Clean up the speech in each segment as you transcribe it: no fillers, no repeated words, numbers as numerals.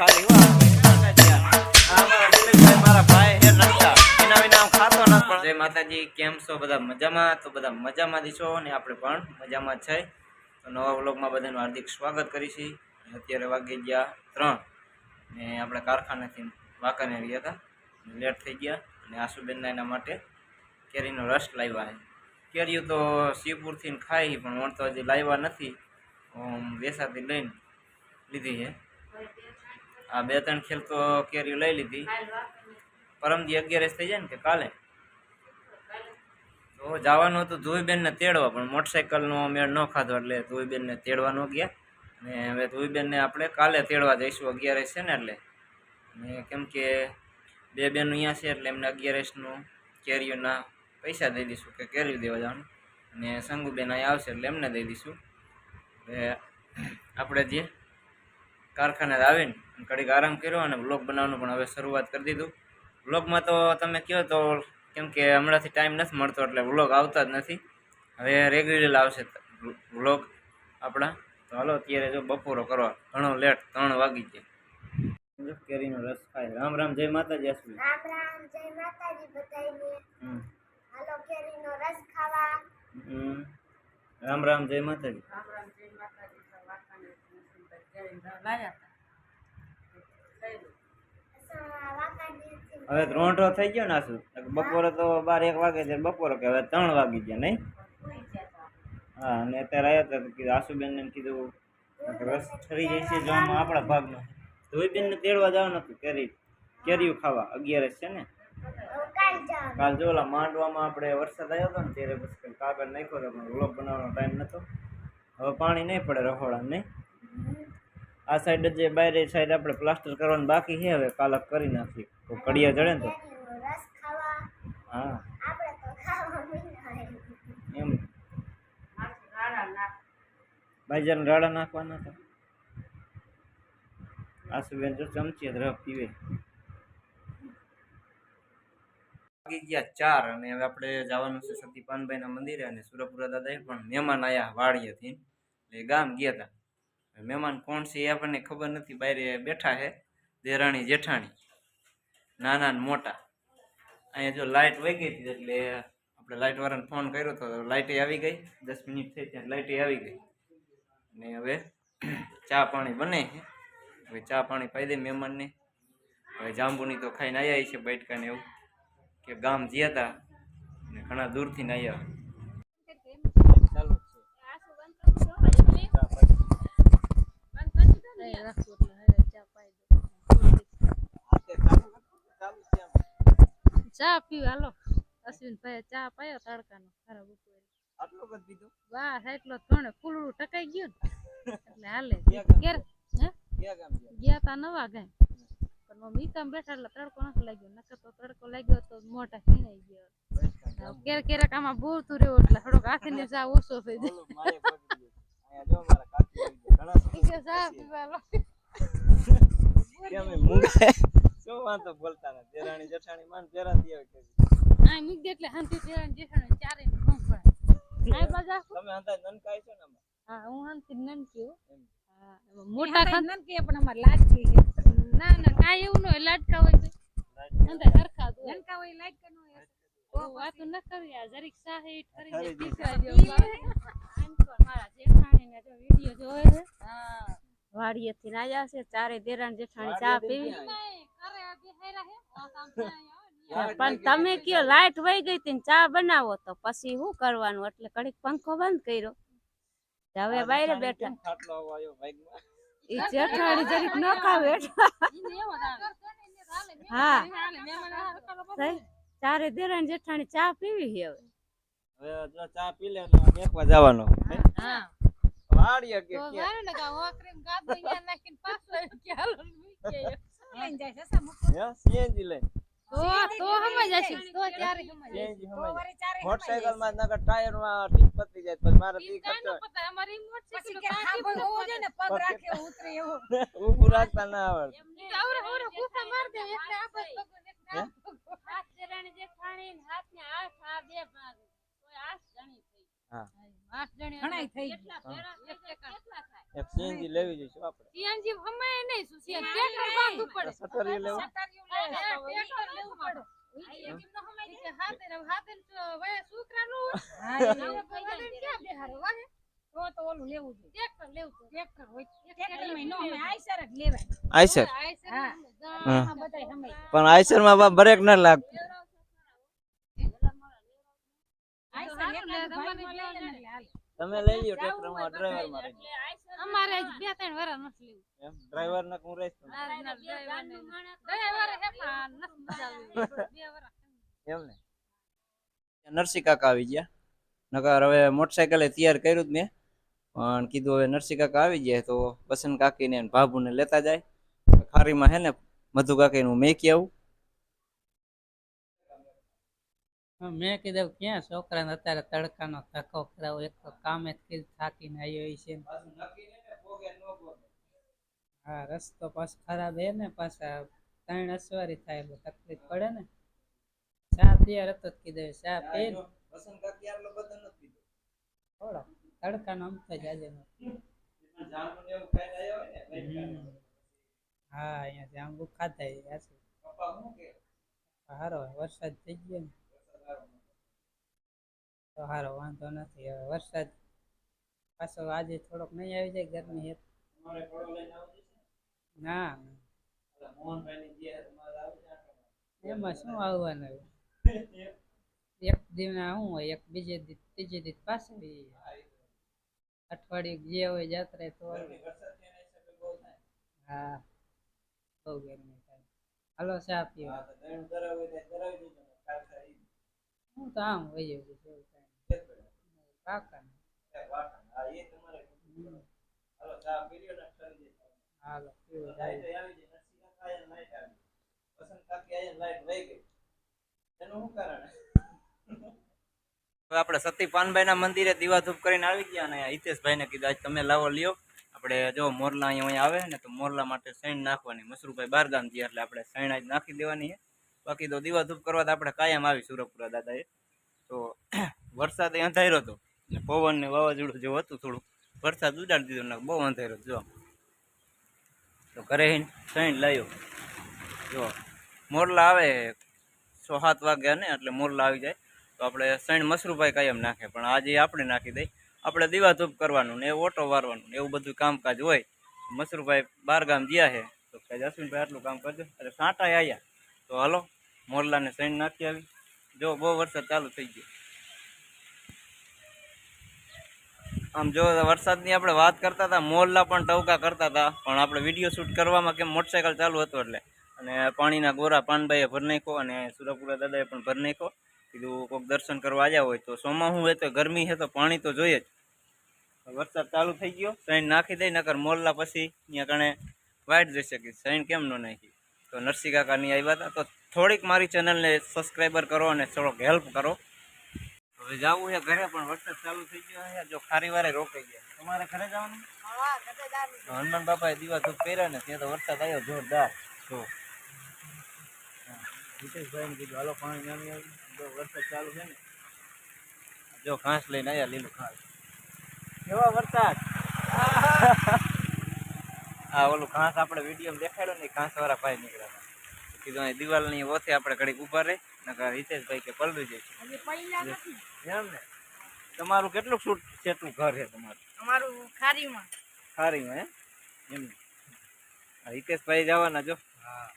ખાલી મારા ભાઈ હે નડતા એના વિના હું ખાતો ન પણ જય માતાજી કેમ છો બધા મજામાં તો બધા મજામાં જ છો ને આપણે પણ મજામાં છે તો નવા વ્લોગમાં બધાનું હાર્દિક સ્વાગત કરીશી અત્યારે વાગી ગયા 3 ને આપણે કારખાનેથી વાંકાનેર ગયા હતા લેટ થઈ ગયા અને આશુબેનના એના માટે કેરીનો રસ લાવ્યા છે કેરીઓ તો શિવપુરથી ખાઈ પણ વણ તો હજી લાવ્યા નથી વેસાથી લઈને લીધી છે આ 2-3 ખેલ તો કેરીઓ લઈ લીધી પરમદી 11 થઈ જાય ને કે કાલે તો જવાનું હતું ધોઈબેનને તેડવા પણ મોટરસાઇકલનો મેળ ન ખાધો એટલે ધોઈબેનને તેડવા ન ગયા ને હવે ધોઈબેનને આપણે કાલે તેડવા જઈશું 11 છે ને એટલે ને કેમ કે 2 બેન અહીંયા છે એટલે એમને 11નું કેરીઓના પૈસા દઈ દઈશું કે કેરી દેવા જવાનું અને સંગુબેન અહીંયા આવશે એટલે એમને દઈ દઈશું એટલે આપણે જે કારખાને આવીને ઘડીક આરામ કર્યો અને વ્લોગ બનાવવાનું પણ હવે શરૂઆત કરી દીધું વ્લોગમાં તો તમે કહો તો કેમ કે હમણાંથી ટાઈમ નથી મળતો એટલે વ્લોગ આવતા જ નથી હવે રેગ્યુલર આવશે વ્લોગ આપણા તો હાલો અત્યારે જો બપોરો કરવા ઘણો લેટ 3 વાગી ગયા કેરીનો રસ ખાય રામ રામ જય માતાજી આસુબેન રામ રામ જય માતાજી બધાયને હાલો કેરીનો રસ ખાવા રામ રામ જય માતાજી રામ રામ જય માતાજી તો વાકાને કેરીનો લાયા હવે 3 થઈ ગયો ને આસુ બપોરે તો 12-1 વાગે છે બપોરે કે હવે 3 વાગી ગયા નહીં હા અને અત્યારે આવ્યા હતા કે આસુબેન ને કીધું રસ ઠરી જાય છે જો આપણા ભાગનો ધોઈબેનને તેડવા જવાનું હતું કેરીઓ ખાવા 11 છે ને કાલ જો ઓલા માંડવામાં આપણે વરસાદ આવ્યો હતો ને ત્યારે પછી કાગળ નાખ્યો હતો પણ વ્લોગ બનાવવાનો ટાઈમ નહોતો હવે પાણી નહીં પડે રહોડા નહીં આ સાઈડ જે બારે સાઈડ આપણે પ્લાસ્ટર કરવાનું બાકી છે હવે કાલક કરી નાખી તો કડિયા જડે ને તો રસ ખાવા હા આપણે તો ખાવા એમ રાડા નાખ ભાઈજાન રાડા નાખવાના હતા આસુબેન જો ચમચી રફ પીવે વાગી ગયા 4 અને હવે આપણે જવાનું છે સતી પાનભાઈના મંદિરે અને સુરપુરા દાદાએ પણ મહેમાન આવ્યા વાડીએથી એટલે ગામ ગયા હતા મહેમાન કોણ છે એ આપણને ખબર નથી બહાર બેઠા છે દેરાણી જેઠાણી નાના ને મોટા અહીંયા જો લાઇટ વહી ગઈ હતી એટલે આપણે લાઇટ વાળાને ફોન કર્યો હતો લાઇટે આવી ગઈ 10 મિનિટ થઈ ત્યાં લાઇટે આવી ગઈ અને હવે ચા પાણી બને છે હવે ચા પાણી પાઈ દે મહેમાનને હવે જાંબુની તો ખાઈને આવ્યા છે બેઠકાને એવું કે ગામ જ્યા હતા અને ઘણા દૂરથી આવ્યા ચાલુ ચા પીવ હાલો અશ્વિન ભાઈ ચા પાયો તડકાનો ખરાબ બપોરે આટલો કદ પીધો વાહ એટલો થોડે ફૂલડું ટકાઈ ગયું ને એટલે હાલે કેર હે ગયા તા નવા ગાય પણ મમ્મી કામ બેઠા એટલે તડકો નથી લાગ્યો નકર તો તડકો લાગ્યો તો મોટા ખીણાઈ ગયો કેર કેરક આમાં બોલતું રહ્યું એટલે થોડોક હાથીને ચા ઓછો થઈ જાય ચા પીવા શું વાંધો બોલતા ને દેરાણી જેઠાણી માન દેરાતી આવે કે આ મીક દે એટલે હાંતી દેરાણી જેઠાણી ચારે ન પડે આ બાજા તમે અંદાજ નનકાઈ છો ને હા હું હાંતી નનકી હા મોટા ખાન નનકી પણ અમાર લાડકી છે ના ના કાઈ એવું ન લાડકા હોય તો અંદર હરખા દો નનકા હોય લાડકા ન હોય ઓ વાતો ન કરી આ જરીક સાહેટ કરી દીકરા જેવો મારા જેઠાણી ને જો વિડિયો જોવે છે હા વાડીએથી આવ્યા છે ચારે દેરાણ જેઠાણી ચા પીવી પણ તમે કયો લાઈટ વહી ગઈ હતી ચા બનાવો તો પછી શું કરવાનું એટલે કડીક પંખો બંધ કર્યો હવે બહાર બેઠા ઈ જેઠાણી જરીક ન ખાવે હા ચારે દેરાણ જેઠાણી ચા પીવી છે હવે જો ચા પી લે એટલે મેકવા જવાનો હા વાડીએ કે તો મારે ને કા ઓકરીમ ગાદો અહીંયા નાખીને પાછો કે હાલો લઈને જાય છે સામો હે સીએનજી લે તો સમજ જશે તો ત્યારે સમજ સીએનજી સમજ મોટરસાઇકલ માં નકર ટાયર માં ટીપ પતી જાય પછી મારે દી ખર્ચો પતા અમારી મોટરસાઇકલ કે ખાંભો હોવો જોઈએ ને પગ રાખે ઉતરે એવો ઊભું રાખતા ના આવડે આવરે આવરે ગુસ્સા માર દે એટલે આપસ પગ હાથ દેરાણી જે ખાણી હાથ ને હાથ આ બે ભાગ કોઈ આસ ગણી થઈ હા 8 જણે ઘણાય થઈ કેટલા ફેરા એક કેટલા થાય એક સીએનજી લેવી જોઈશું આપણે સીએનજી હમાય નહીં શું છે ટ્રેક્ટર બાંધવું પડે સટરિયું લેવું ટ્રેક્ટર લેવું પડે તો ઓલું લેવું જોઈએ ટ્રેક્ટર લેવું ટ્રેક્ટર હોય ટ્રેક્ટરમાં નો અમે આઈસર જ લેવાય આઈસર હા હા. આ બધાય હમાય પણ આઈસર માં બ્રેક ના લાગતું આઈસર એક ભાઈ લઈ લે એટલે હાલે તમે લઈ લ્યો ટ્રેક્ટર માં ડ્રાઈવર માં રહી અમારે 2-3 વર્ષ નથી લેવું એમ ડ્રાઈવર ને હું રહીશ ડ્રાઈવર હે પણ નથી મજા આવી 2 વર્ષ એમ ને નરસિંહ કાકા આવી ગયા નકર હવે મોટરસાયકલે તૈયાર કર્યું જ મેં પણ કીધું હવે નરસિંહ કાકા આવી ગયા તો બસંત કાકીને ને ભાભુને લેતા જાય ખારીમાં હે ને મધુ કાકીનું મેકી આવું મેં કીધું ક્યાં છોકરાને અત્યારે તડકાનો ધક્કો કરાવો એક તો કામે થાકીને આવ્યો છે હા રસ્તો પાછો ખરાબ હે ને પાછા 3 અસવારી થાય એટલે તકલીફ પડે ને ચા તૈયાર હતો જ કીધું ચા પી બસંત કાકી આટલો બધો નથી પીધો થોડો તડકાનો આમ તો જાજે જામુન એવું ખાઈને આવ્યો હોય ને હા અહીંયા જાંબુ ખાધા છે પપ્પા શું કે હારો વરસાદ થઈ ગયો ને તો હારો વાંધો નથી હવે વરસાદ પાછો આજે થોડોક નહીં આવી જાય ગરમી હે તમારે ફળો લઈને આવજો ના મોહનભાઈની જે તમારે આવશે એમાં શું આવવાનું હવે? એક દિન શું હોય એક બીજે દી ત્રીજે દી પાછળ અઠવાડિયું જે હોય જાત્રા તો આવે. હા બહુ ગરમી થાય હાલો ચા પીવા હું તો આમ વહી જવું કાકા હાલો પીવું જાય આપણે સતી પાનભાઈ ના મંદિરે દીવા ધૂપ કરીને આવી ગયા અને હિતેશભાઈ ને કીધું આજ તમે લાવો લ્યો આપણે જો મોરલા અહીંયા આવે ને તો મોરલા માટે સૈણ નાખવાની મસરૂભાઈ બારગામ ગયા એટલે આપણે સૈણ આજ નાખી દેવાની છે બાકી તો દીવા ધૂપ કરવા તો આપણે કાયમ આવી સુરપુરા દાદાએ તો વરસાદ અંધાર્યો હતો ને પવન ને વાવાઝોડું જેવું હતું થોડું વરસાદ ઉડાડી દીધો ને બહુ અંધાર્યો જો તો ઘરે સૈણ લાવ્યો જો મોરલા આવે 6-7 વાગ્યા ને એટલે મોરલા આવી જાય તો આપણે સૈણ મસરૂભાઈ કાયમ નાખે પણ આજે આપણે નાખી દઈ આપણે દીવા ધૂપ કરવાનું ને ઓટો વારવાનું ને એવું બધું કામકાજ હોય મસરૂભાઈ બારગામ ગયા છે તો કાંઈ અશ્વિનભાઈ આટલું કામ કરજો એટલે સાંટા આવ્યા તો હાલો મોરલાને સૈણ નાખી આવી જો બહુ વરસાદ ચાલુ થઈ ગયો આમ જો વરસાદની આપણે વાત કરતા હતા મોરલા પણ ટવકા કરતા હતા પણ આપણે વિડીયો શૂટ કરવામાં કેમ મોટરસાયકલ ચાલુ હતું એટલે અને પાણીના ગોરા પાનભાઈએ ભરી નાખ્યો અને સુરપુરા દાદાએ પણ ભરી નાખ્યો કીધું કોઈક દર્શન કરવા આવ્યા હોય તો સોમાં હોય તો ગરમી છે તો પાણી તો જોઈએ જ વરસાદ ચાલુ થઈ ગયો સૈણ નાખી દઈ નકર મોરલા પછી અહીંયા કણે વાઇટ જઈ શકે સૈણ કેમ ન નાખી તો નરસિંહ કાકાની આવ્યા હતા તો થોડીક મારી ચેનલને સબસ્ક્રાઈબર કરો અને થોડોક હેલ્પ કરો હવે જવું છે ઘરે પણ વરસાદ ચાલુ થઈ ગયો છે જો ખારી વારે રોકાઈ ગયા તમારે ઘરે જવાનું હનુમાન બાપાએ દીવા ધૂપ કર્યા ને ત્યાં તો વરસાદ આવ્યો જોરદાર જો હિતેશભાઈને કીધું હાલો પાણી નામી આવી જો વરસાદ ચાલુ છે ને જો ઘાસ લઈને આવ્યા લીલું ઘાસ કેવો વરસાદ હા ઓલું ઘાસ આપણે વિડીયો દેખાડ્યો ને ઘાસ વાળા ભાઈ નીકળ્યા હતા કીધું અહીં દિવાલની ઓથે આપણે ઘડીક ઉભા રહે નકર હિતેશભાઈ કે પલળી જાય એમ ને તમારું કેટલું ફૂટ જેટલું ઘર છે તમારું અમારું ખારીમાં ખારીમાં એમ ને હિતેશભાઈ જવાના જો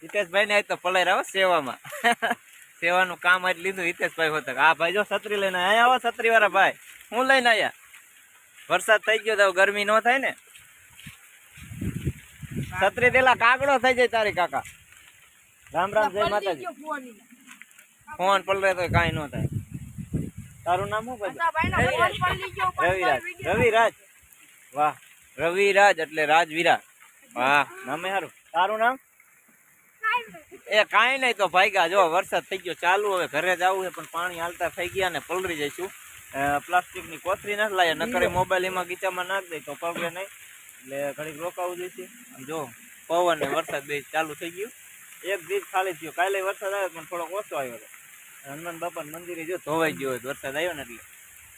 હિતેશભાઈ ને આજ તો પલાય આવો સેવામાં સેવાનું કામ આજ લીધું હિતેશભાઈ હોતા આ ભાઈ જો છત્રી લઈને આયા આવો છત્રી વાળા ભાઈ હું લઈને આયા વરસાદ થઈ ગયો તો ગરમી ન થાય ને છત્રી દેલા કાગડો થઈ જાય તારી કાકા રામ રામ જય માતાજી ફોન પલરે તો કાંઈ ન થાય તારું નામ શું કહ્યું રવિરાજ વાહ રવિરાજ એટલે રાજવીરા વાહ નામે સારું તારું નામ એ કાંઈ નહીં તો ભાગ્યા જો વરસાદ થઈ ગયો ચાલુ હવે ઘરે જવું છે પણ પાણી હાલતા થઈ ગયા ને પલરી જઈશું પ્લાસ્ટિકની કોથળી નથી લાયા નકરે મોબાઈલ એમાં ગીચામાં નાખ દે તો પલરે નહીં એટલે ઘડીક રોકાવું જોઈશે જો પવન ને વરસાદ બે ચાલુ થઈ ગયું એક દિવસ ખાલી થયો કાલે વરસાદ આવ્યો પણ થોડોક ઓછો આવ્યો હતો હનુમાન બાપા મંદિરે જો ધોવાઈ ગયો વરસાદ આવ્યો ને એટલે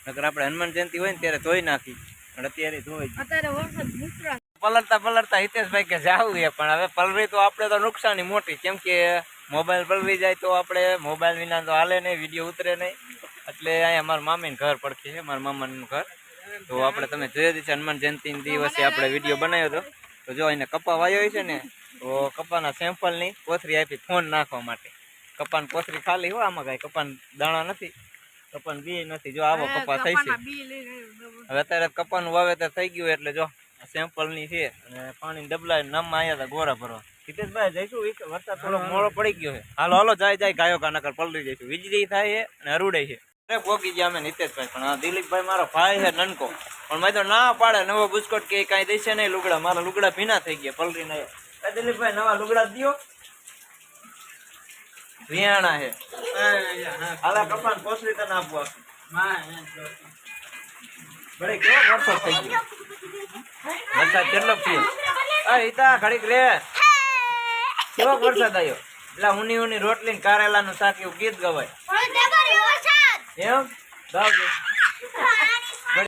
નકર આપણે હનુમાન જયંતિ હોય ને ત્યારે ધોઈ નાખી પણ અત્યારે ધોઈ અત્યારે વરસાદ નીકળ્યો. પલળતા હિતેશભાઈ કે જાવું છે પણ હવે પલરી તો આપણે તો નુકસાની મોટી કેમ કે મોબાઈલ પલરી જાય તો આપણે મોબાઈલ વિના તો હાલે નહીં, વિડીયો ઉતરે નહીં. એટલે અહીંયા મારા મામીનું ઘર પડખે છે, મારા મામાનું ઘર. તો આપણે તમે જોઈ જ છે હનુમાન જયંતિ દિવસે આપણે વિડીયો બનાવ્યો હતો. તો જો એને કપા વાયો છે ને તો કપાના સેમ્પલની કોથરી આપી ફોન નાખવા માટે. કપાની કોથરી ખાલી હોય, આમાં કાંઈ કપાના દાણા નથી, કપાન બી નથી. જો આવો કપા થઈ છે. હવે અત્યારે કપાનું વાવેતર થઈ ગયું એટલે જો સેમ્પલની છે અને પાણી ડબલા નામમાં આવ્યા હતા ગોરા ભરવા. હિતેશભાઈ જઈશું, વરસાદ થોડો મોડો પડી ગયો છે. હાલો જાય ગાયો કા નકર પલરી જઈશું. વીજળી થાય છે અને અરુડે છે. અરે પોગી ગયા અમે હિતેશભાઈ, પણ આ દિલીપભાઈ મારો ભાઈ છે નનકો, પણ મેં તો ના પાડે નવો બુસ્કોટ કે કાંઈ દેશે નહીં લુગડા. મારા લુગડા ભીના થઈ ગયા પલરી ના. દિલીપભાઈ નવા લુગડા દો, વિયાણા છે. હાલા કપાન કોસરી તને આપવા બડે કેવો વરસાદ થઈ ગયો. વરસાદ કેટલો થયો? આ હિતા ઘડીક રે, કેવો વરસાદ આવ્યો. એટલે ઊની રોટલી ને કારેલા નું શાક એવું ગીત ગવાય એમ ગાવજો.